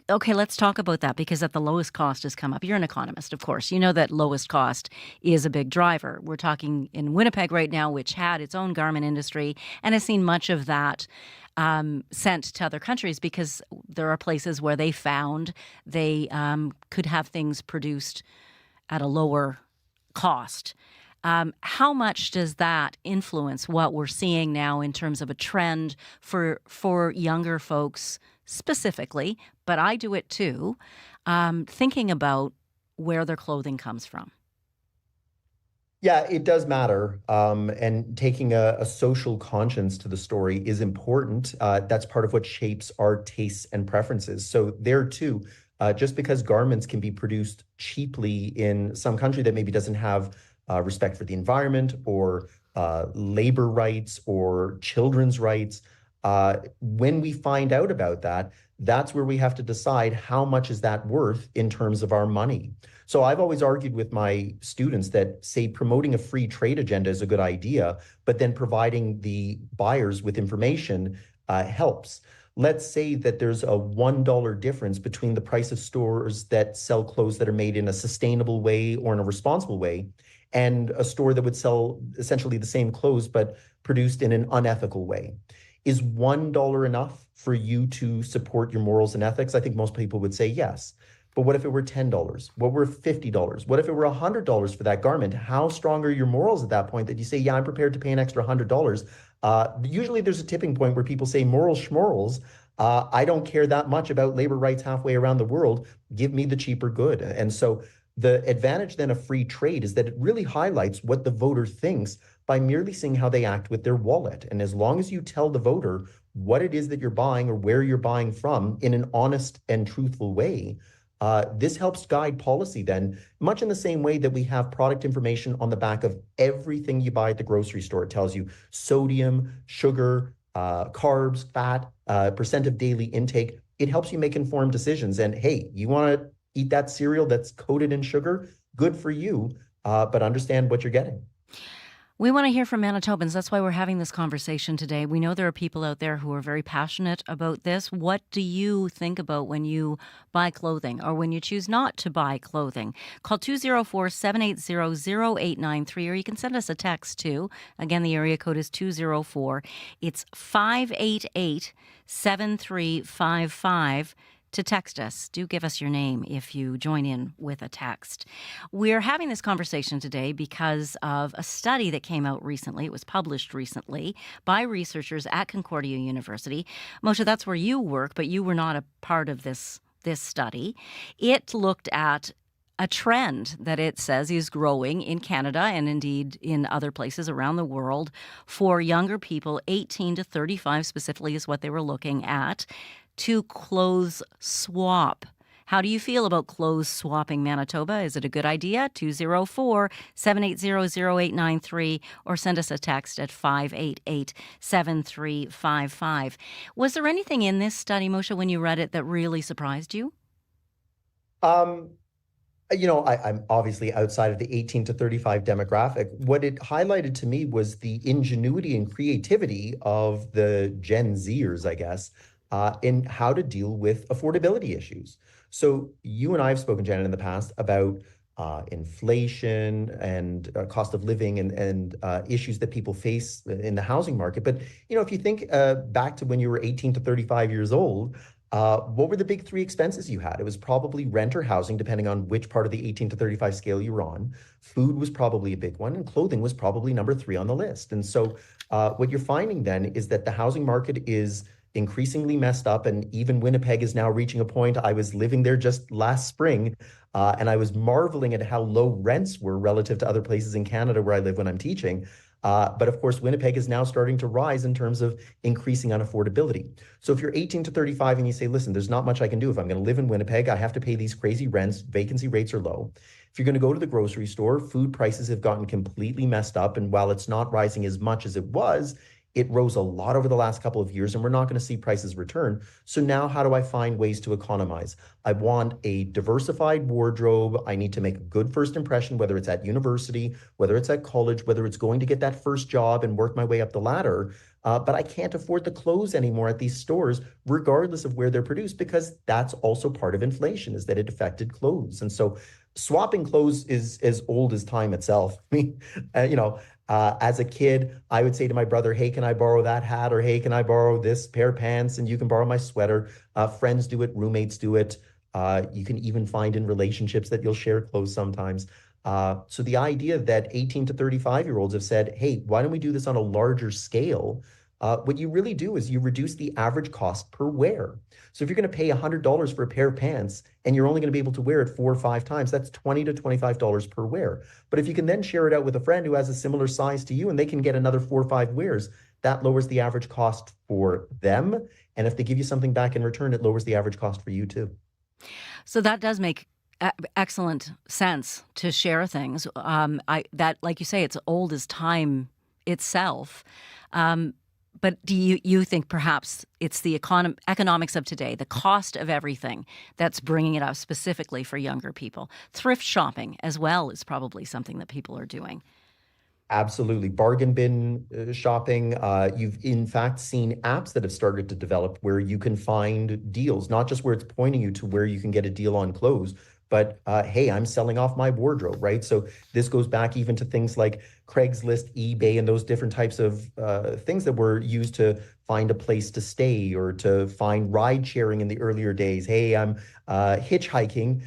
Okay, let's talk about that because at the lowest cost has come up. You're an economist, of course. You know that lowest cost is a big driver. We're talking in Winnipeg right now, which had its own garment industry and has seen much of that sent to other countries because there are places where they found they could have things produced at a lower cost. How much does that influence what we're seeing now in terms of a trend for younger folks specifically, but I do it too, thinking about where their clothing comes from? Yeah, it does matter. And taking a social conscience to the story is important. That's part of what shapes our tastes and preferences. So there too, just because garments can be produced cheaply in some country that maybe doesn't have respect for the environment or labor rights or children's rights, when we find out about that, that's where we have to decide how much is that worth in terms of our money. So I've always argued with my students that, say, promoting a free trade agenda is a good idea, but then providing the buyers with information helps. let's say that there's a $1 difference between the price of stores that sell clothes that are made in a sustainable way or in a responsible way, and a store that would sell essentially the same clothes but produced in an unethical way. Is $1 enough for you to support your morals and ethics? I think most people would say yes. But what if it were $10? What were $50? What if it were $100 for that garment? How strong are your morals at that point that you say, yeah, I'm prepared to pay an extra $100? Usually there's a tipping point where people say, morals schmorals. I don't care that much about labor rights halfway around the world. Give me the cheaper good. And so the advantage then of free trade is that it really highlights what the voter thinks by merely seeing how they act with their wallet. And as long as you tell the voter what it is that you're buying or where you're buying from in an honest and truthful way, this helps guide policy then, much in the same way that we have product information on the back of everything you buy at the grocery store. It tells you sodium, sugar, carbs, fat, percent of daily intake. It helps you make informed decisions. And hey, you want to eat that cereal that's coated in sugar? Good for you, but understand what you're getting. We want to hear from Manitobans. That's why we're having this conversation today. We know there are people out there who are very passionate about this. What do you think about when you buy clothing or when you choose not to buy clothing? Call 204-780-0893, or you can send us a text too. Again, the area code is 204. It's 588-7355. To text us. Do give us your name if you join in with a text. We're having this conversation today because of a study that came out recently. It was published recently by researchers at Concordia University. Moshe, that's where you work, but you were not a part of this study. It looked at a trend that it says is growing in Canada and indeed in other places around the world for younger people, 18 to 35 specifically is what they were looking at, to clothes swap. How do you feel about clothes swapping, Manitoba? Is it a good idea? 204-780-0893, or send us a text at 588-7355. Was there anything in this study, Moshe, when you read it that really surprised you? I'm obviously outside of the 18 to 35 demographic. What it highlighted to me was the ingenuity and creativity of the Gen Zers, I guess, in how to deal with affordability issues. So you and I have spoken, Janet, in the past about inflation and cost of living and issues that people face in the housing market. But, if you think back to when you were 18 to 35 years old, what were the big three expenses you had? It was probably rent or housing, depending on which part of the 18 to 35 scale you were on. Food was probably a big one, and clothing was probably number 3 on the list. And so what you're finding then is that the housing market is increasingly messed up, and even Winnipeg is now reaching a point. I was living there just last spring, and I was marveling at how low rents were relative to other places in Canada where I live when I'm teaching. But of course, Winnipeg is now starting to rise in terms of increasing unaffordability. So if you're 18 to 35 and you say, listen, there's not much I can do. If I'm going to live in Winnipeg, I have to pay these crazy rents. Vacancy rates are low. If you're going to go to the grocery store, food prices have gotten completely messed up. And while it's not rising as much as it was, it rose a lot over the last couple of years, and we're not going to see prices return. So now how do I find ways to economize? I want a diversified wardrobe. I need to make a good first impression, whether it's at university, whether it's at college, whether it's going to get that first job and work my way up the ladder. But I can't afford the clothes anymore at these stores, regardless of where they're produced, because that's also part of inflation, is that it affected clothes. And so swapping clothes is as old as time itself. I mean, as a kid, I would say to my brother, hey, can I borrow that hat? Or hey, can I borrow this pair of pants? And you can borrow my sweater. Friends do it. Roommates do it. You can even find in relationships that you'll share clothes sometimes. So the idea that 18 to 35-year-olds have said, hey, why don't we do this on a larger scale? What you really do is you reduce the average cost per wear. So if you're going to pay $100 for a pair of pants and you're only going to be able to wear it 4 or 5 times, that's $20 to $25 per wear. But if you can then share it out with a friend who has a similar size to you and they can get another 4 or 5 wears, that lowers the average cost for them. And if they give you something back in return, it lowers the average cost for you too. So that does make excellent sense to share things. That, like you say, it's old as time itself. But do you think perhaps it's the economics of today, the cost of everything, that's bringing it up specifically for younger people? Thrift shopping as well is probably something that people are doing. Absolutely. Bargain bin shopping. You've in fact seen apps that have started to develop where you can find deals, not just where it's pointing you to where you can get a deal on clothes, but hey, I'm selling off my wardrobe, right? So this goes back even to things like Craigslist, eBay, and those different types of things that were used to find a place to stay or to find ride sharing in the earlier days. Hey, I'm hitchhiking.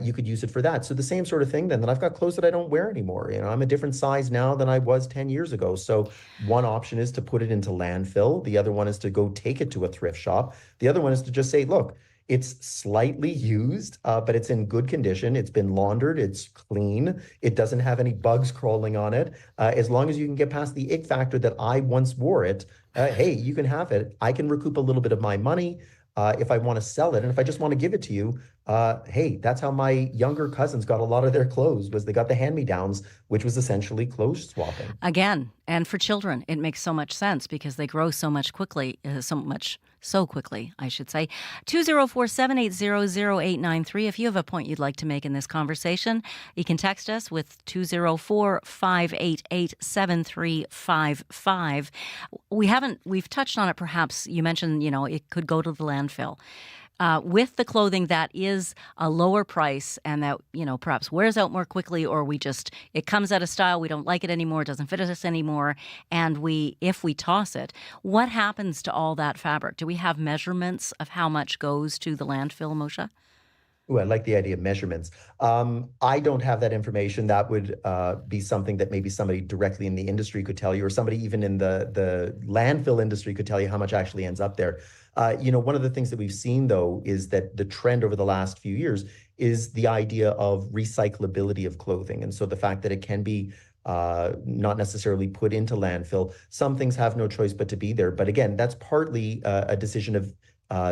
You could use it for that. So the same sort of thing then that I've got clothes that I don't wear anymore. You know, I'm a different size now than I was 10 years ago. So one option is to put it into landfill. The other one is to go take it to a thrift shop. The other one is to just say, look, it's slightly used, but it's in good condition. It's been laundered. It's clean. It doesn't have any bugs crawling on it. As long as you can get past the ick factor that I once wore it, hey, you can have it. I can recoup a little bit of my money if I want to sell it. And if I just want to give it to you, hey, that's how my younger cousins got a lot of their clothes, was they got the hand-me-downs, which was essentially clothes swapping. Again, and for children, it makes so much sense because they grow so quickly, I should say. 204-780-0893. If you have a point you'd like to make in this conversation, you can text us with 204-588-7355. We've touched on it perhaps. You mentioned, it could go to the landfill. With the clothing that is a lower price and that, perhaps wears out more quickly, or it comes out of style, we don't like it anymore, it doesn't fit us anymore, and if we toss it, what happens to all that fabric? Do we have measurements of how much goes to the landfill, Moshe? Ooh, I like the idea of measurements. I don't have that information. That would be something that maybe somebody directly in the industry could tell you, or somebody even in the landfill industry could tell you how much actually ends up there. One of the things that we've seen, though, is that the trend over the last few years is the idea of recyclability of clothing. And so the fact that it can be not necessarily put into landfill, some things have no choice but to be there. But again, that's partly a decision of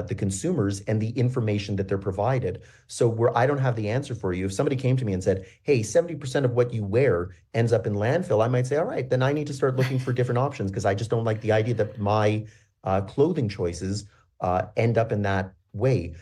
the consumers and the information that they're provided. So where I don't have the answer for you, if somebody came to me and said, hey, 70% of what you wear ends up in landfill, I might say, all right, then I need to start looking for different options, because I just don't like the idea that my clothing choices end up in that way.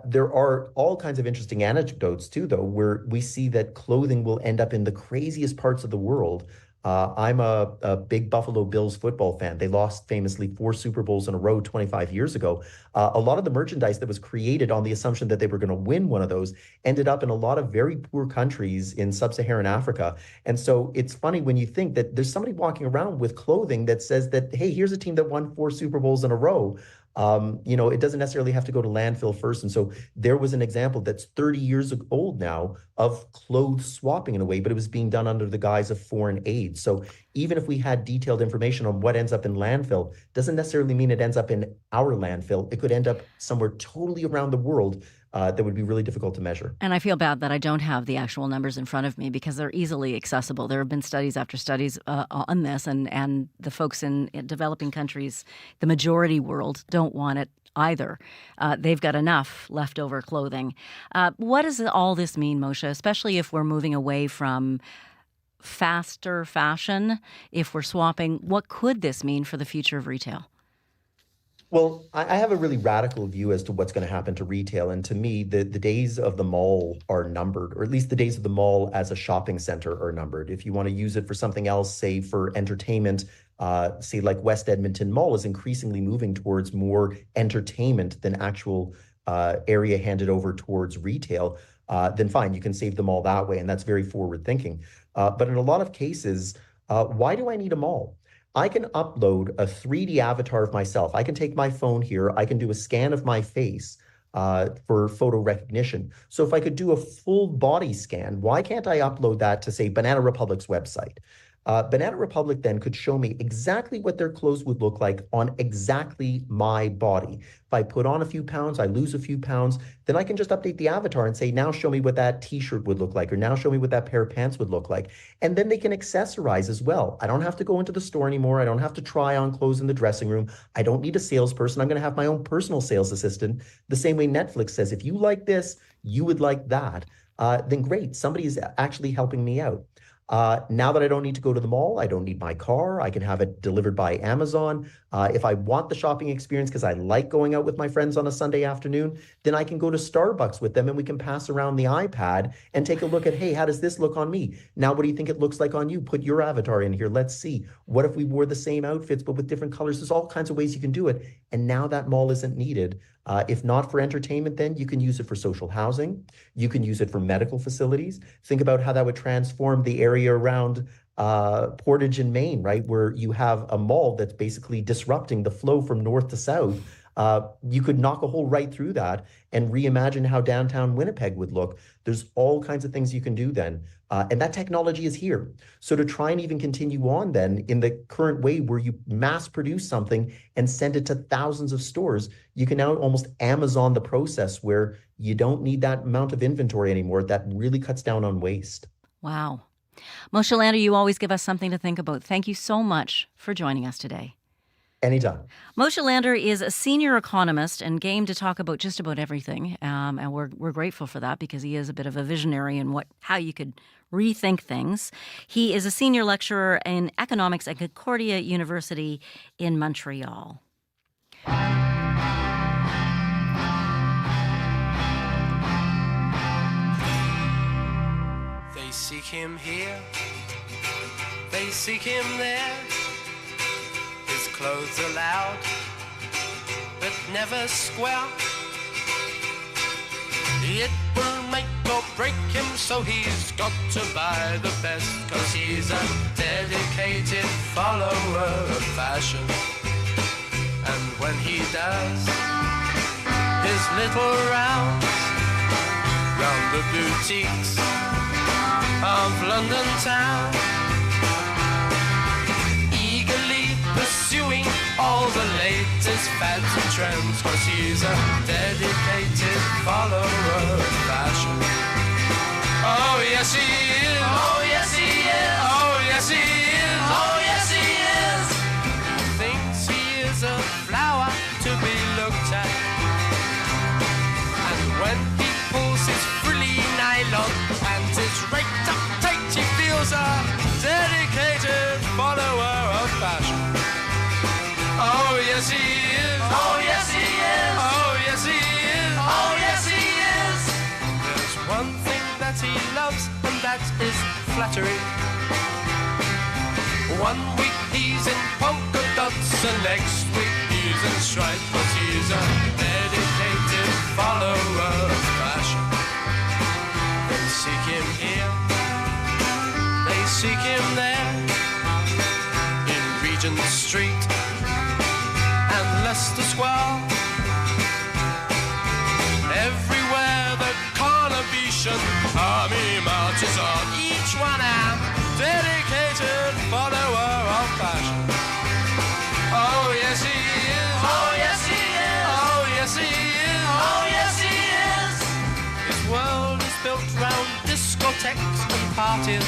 There are all kinds of interesting anecdotes too, though, where we see that clothing will end up in the craziest parts of the world. I'm a big Buffalo Bills football fan. They lost famously 4 Super Bowls in a row 25 years ago. A lot of the merchandise that was created on the assumption that they were going to win one of those ended up in a lot of very poor countries in sub-Saharan Africa. And so it's funny when you think that there's somebody walking around with clothing that says that, hey, here's a team that won 4 Super Bowls in a row. It doesn't necessarily have to go to landfill first. And so there was an example that's 30 years old now of clothes swapping in a way, but it was being done under the guise of foreign aid. So even if we had detailed information on what ends up in landfill, doesn't necessarily mean it ends up in our landfill. It could end up somewhere totally around the world that would be really difficult to measure. And I feel bad that I don't have the actual numbers in front of me because they're easily accessible. There have been studies after studies on this, and the folks in developing countries, the majority world, don't want it either. They've got enough leftover clothing. What does all this mean, Moshe, especially if we're moving away from faster fashion, if we're swapping? What could this mean for the future of retail? Well, I have a really radical view as to what's going to happen to retail. And to me, the days of the mall are numbered, or at least the days of the mall as a shopping center are numbered. If you want to use it for something else, say for entertainment, say like West Edmonton Mall is increasingly moving towards more entertainment than actual area handed over towards retail, then fine, you can save the mall that way. And that's very forward thinking. But in a lot of cases, why do I need a mall? I can upload a 3D avatar of myself. I can take my phone here. I can do a scan of my face for photo recognition. So if I could do a full body scan, why can't I upload that to, say, Banana Republic's website? Banana Republic then could show me exactly what their clothes would look like on exactly my body. If I put on a few pounds, I lose a few pounds, then I can just update the avatar and say, now show me what that t-shirt would look like, or now show me what that pair of pants would look like. And then they can accessorize as well. I don't have to go into the store anymore. I don't have to try on clothes in the dressing room. I don't need a salesperson. I'm going to have my own personal sales assistant. The same way Netflix says, if you like this, you would like that. Then great, somebody is actually helping me out. Now that I don't need to go to the mall, I don't need my car. I can have it delivered by Amazon. If I want the shopping experience because I like going out with my friends on a Sunday afternoon, then I can go to Starbucks with them and we can pass around the iPad and take a look at, hey, how does this look on me? Now, what do you think it looks like on you? Put your avatar in here. Let's see. What if we wore the same outfits but with different colors? There's all kinds of ways you can do it. And now that mall isn't needed. If not for entertainment, then you can use it for social housing. You can use it for medical facilities. Think about how that would transform the area around Portage in Maine, right? Where you have a mall that's basically disrupting the flow from north to south. You could knock a hole right through that and reimagine how downtown Winnipeg would look. There's all kinds of things you can do then. And that technology is here. So to try and even continue on then in the current way where you mass produce something and send it to thousands of stores, you can now almost Amazon the process where you don't need that amount of inventory anymore. That really cuts down on waste. Wow. Moshe Lander, you always give us something to think about. Thank you so much for joining us today. Anytime. Moshe Lander is a senior economist and game to talk about just about everything. And we're grateful for that because he is a bit of a visionary in how you could rethink things. He is a senior lecturer in economics at Concordia University in Montreal. They seek him here, they seek him there. His clothes are loud, but never square. It will make or break him, so he's got to buy the best, 'cause he's a dedicated follower of fashion. And when he does his little rounds round the boutiques of London town, eagerly pursuing all the latest fads and trends, 'cause he's a dedicated follower of fashion. Oh yes he is, oh yes he is, oh yes he is, oh yes he is. He thinks he is a flower to be looked at, and when he pulls his frilly nylon and his raked up tight, he feels a dedicated follower of fashion. Oh yes he is, oh yes he is, oh yes he is, oh yes he is. There's one thing that he loves, and that is flattery. One week he's in polka dots, and next week he's in stripes, but he's a dedicated follower of fashion. They seek him here, they seek him there, in Regent Street and Leicester Square. Everywhere the Carnation army marches on, each one a dedicated follower of fashion. Oh yes he is, oh yes he is, oh yes he is, oh yes he is. His world is built round discotheques and parties.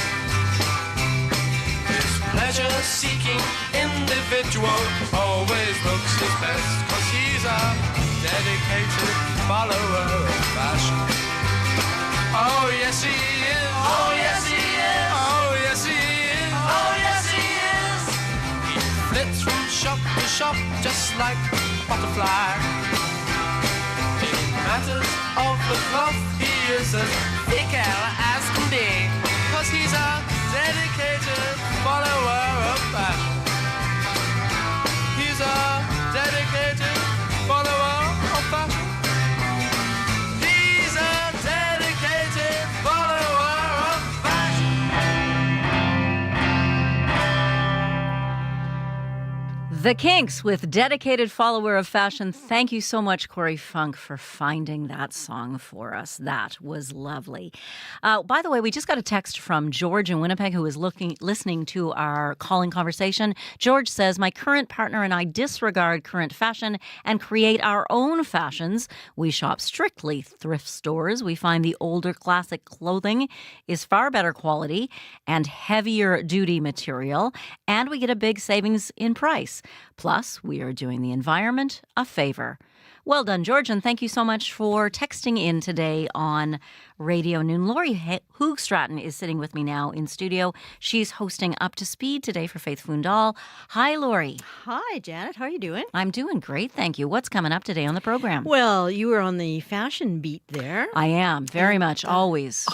His pleasure-seeking individual always looks his best, 'cause he's a dedicated follower of fashion. Oh yes he is, oh yes he is, oh yes he is, oh yes he is. He flits from shop to shop just like a butterfly. In matters of the cloth he is as fickle as can be, 'cause he's a dedicated follower of fashion. He's a dedicated follower of fashion. He's a dedicated follower of fashion. The Kinks with Dedicated Follower of Fashion. Thank you so much, Corey Funk, for finding that song for us. That was lovely. By the way, we just got a text from George in Winnipeg who is listening to our calling conversation. George says, my current partner and I disregard current fashion and create our own fashions. We shop strictly thrift stores. We find the older classic clothing is far better quality and heavier duty material, and we get a big savings in price. Plus, we are doing the environment a favor. Well done, George, and thank you so much for texting in today on Radio Noon. Lori Hoogstraten is sitting with me now in studio. She's hosting Up to Speed today for Faith Fundal. Hi, Lori. Hi, Janet. How are you doing? I'm doing great, thank you. What's coming up today on the program? Well, you were on the fashion beat there. I am, very much, always.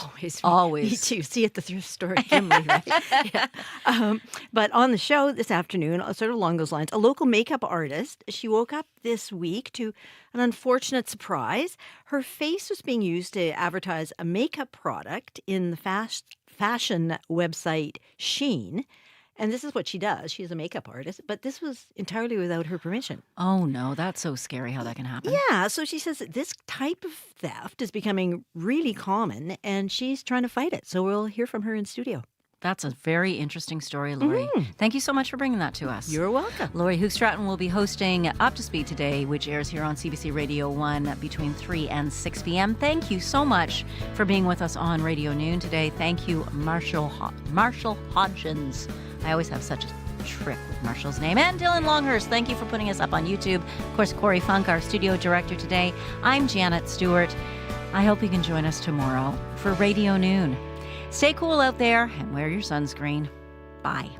Always. Me too. See at the thrift store, Kimberly, right? Yeah. But on the show this afternoon, sort of along those lines, a local makeup artist, she woke up this week to an unfortunate surprise. Her face was being used to advertise a makeup product in the fashion website Shein. And this is what she does. She's a makeup artist, but this was entirely without her permission. Oh, no, that's so scary how that can happen. Yeah, so she says that this type of theft is becoming really common, and she's trying to fight it. So we'll hear from her in studio. That's a very interesting story, Lori. Thank you so much for bringing that to us. You're welcome. Lori Hoogstraten will be hosting Up to Speed today, which airs here on CBC Radio 1 between 3 and 6 p.m. Thank you so much for being with us on Radio Noon today. Thank you, Marshall Hodgins. I always have such a trick with Marshall's name. And Dylan Longhurst, thank you for putting us up on YouTube. Of course, Corey Funk, our studio director today. I'm Janet Stewart. I hope you can join us tomorrow for Radio Noon. Stay cool out there and wear your sunscreen. Bye.